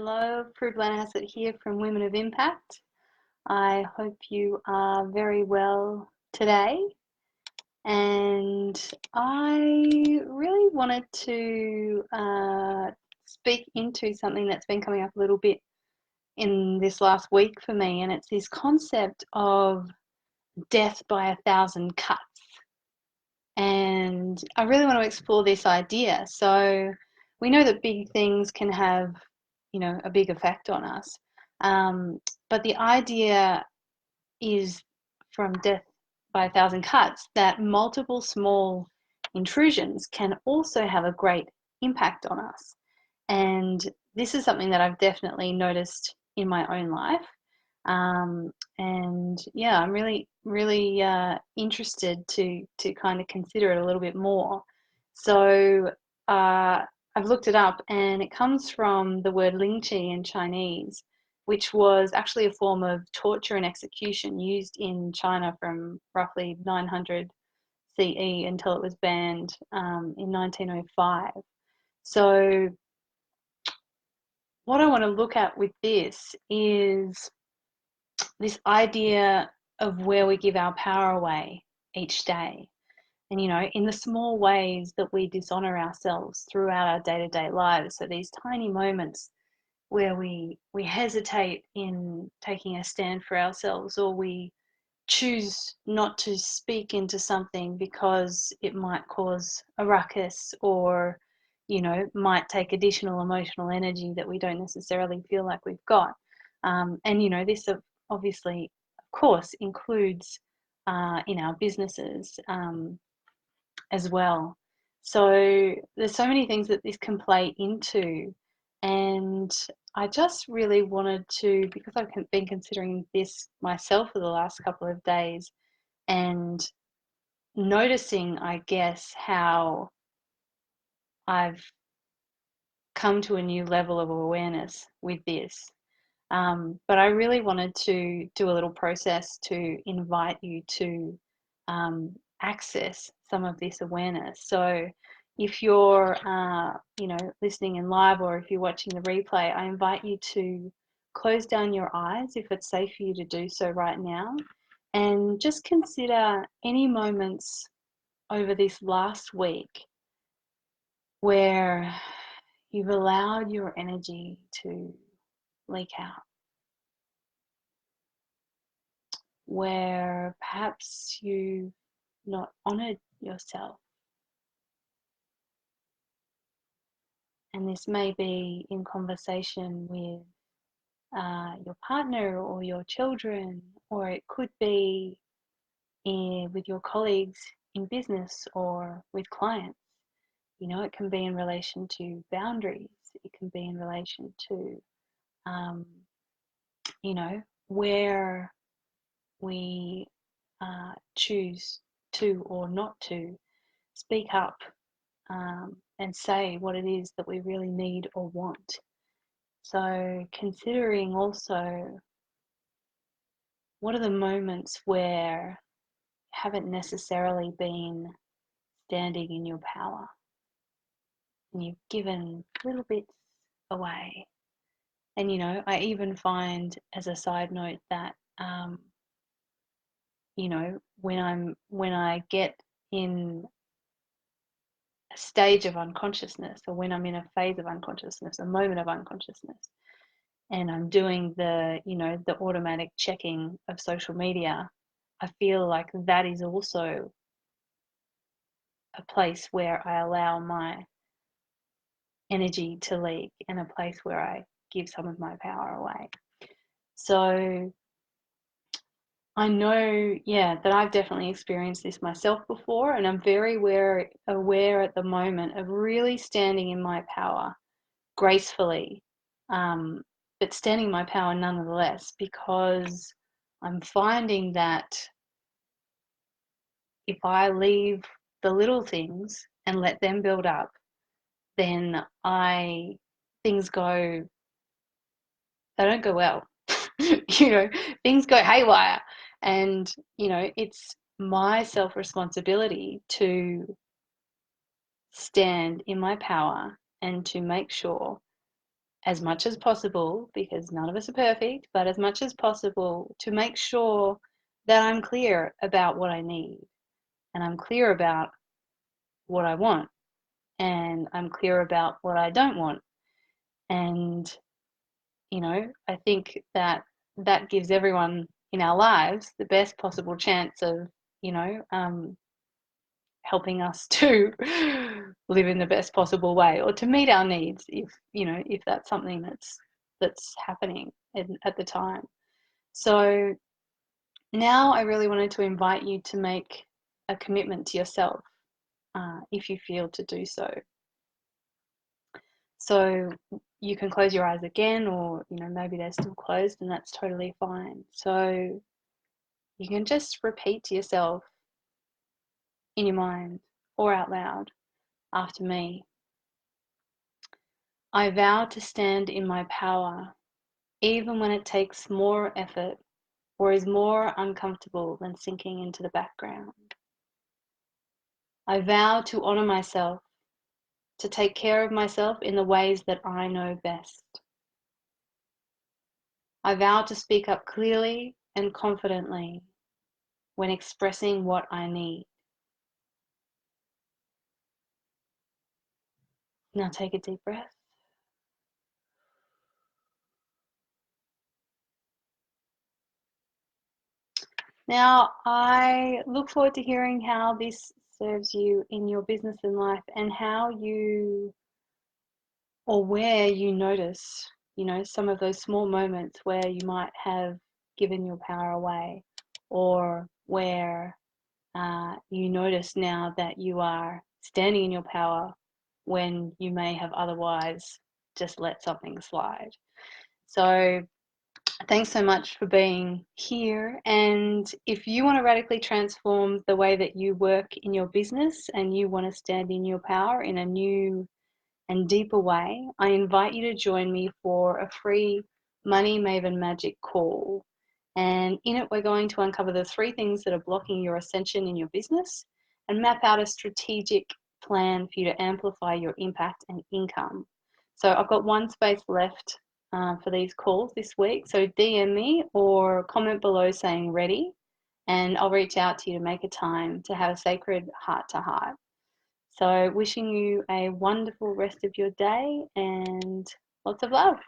Hello, Prudlana Hassett here from Women of Impact. I hope you are very well today. And I really wanted to speak into something that's been coming up a little bit in this last week for me, and it's this concept of death by 1,000 cuts. And I really want to explore this idea. So we know that big things can have, a big effect on us. But the idea is from death by 1,000 cuts that multiple small intrusions can also have a great impact on us. And this is something that I've definitely noticed in my own life. And yeah, I'm really interested to kind of consider it a little bit more. So I've looked it up, and it comes from the word lingqi in Chinese, which was actually a form of torture and execution used in China from roughly 900 CE until it was banned in 1905. So what I want to look at with this is this idea of where we give our power away each day. And, in the small ways that we dishonor ourselves throughout our day-to-day lives. So these tiny moments where we hesitate in taking a stand for ourselves, or we choose not to speak into something because it might cause a ruckus, or might take additional emotional energy that we don't necessarily feel like we've got. And this obviously, of course, includes in our businesses as well. So there's so many things that this can play into. And I just really wanted to, because I've been considering this myself for the last couple of days, and noticing, I guess, how I've come to a new level of awareness with this. But I really wanted to do a little process to invite you to access some of this awareness. So if you're, listening in live, or if you're watching the replay, I invite you to close down your eyes if it's safe for you to do so right now, and just consider any moments over this last week where you've allowed your energy to leak out, where perhaps you've not honored yourself. And this may be in conversation with your partner or your children, or it could be with your colleagues in business or with clients. It can be in relation to boundaries. It can be in relation to, where we choose to or not to speak up and say what it is that we really need or want. So considering also, what are the moments where you haven't necessarily been standing in your power, and you've given little bits away. And I even find, as a side note, that when I get in a stage of unconsciousness, or when I'm in a phase of unconsciousness, a moment of unconsciousness, and I'm doing the automatic checking of social media, I feel like that is also a place where I allow my energy to leak, and a place where I give some of my power away. So I know, that I've definitely experienced this myself before, and I'm very aware at the moment of really standing in my power gracefully, but standing in my power nonetheless, because I'm finding that if I leave the little things and let them build up, then things go, they don't go well. Things go haywire. And, it's my self-responsibility to stand in my power and to make sure as much as possible, because none of us are perfect, but as much as possible to make sure that I'm clear about what I need, and I'm clear about what I want, and I'm clear about what I don't want. And, I think that that gives everyone in our lives the best possible chance of, helping us to live in the best possible way, or to meet our needs, if that's something that's happening at the time. So now I really wanted to invite you to make a commitment to yourself, if you feel to do so. So you can close your eyes again, or maybe they're still closed, and that's totally fine. So you can just repeat to yourself in your mind or out loud after me. I vow to stand in my power, even when it takes more effort or is more uncomfortable than sinking into the background. I vow to honor myself, to take care of myself in the ways that I know best. I vow to speak up clearly and confidently when expressing what I need. Now take a deep breath. Now, I look forward to hearing how this serves you in your business and life, and how you, or where you notice, some of those small moments where you might have given your power away, or where you notice now that you are standing in your power when you may have otherwise just let something slide. So thanks so much for being here. And if you want to radically transform the way that you work in your business, and you want to stand in your power in a new and deeper way, I invite you to join me for a free Money Maven Magic call. And in it, we're going to uncover the 3 things that are blocking your ascension in your business, and map out a strategic plan for you to amplify your impact and income. So I've got 1 space left for these calls this week. So DM me or comment below saying ready, and I'll reach out to you to make a time to have a sacred heart-to-heart. So wishing you a wonderful rest of your day, and lots of love.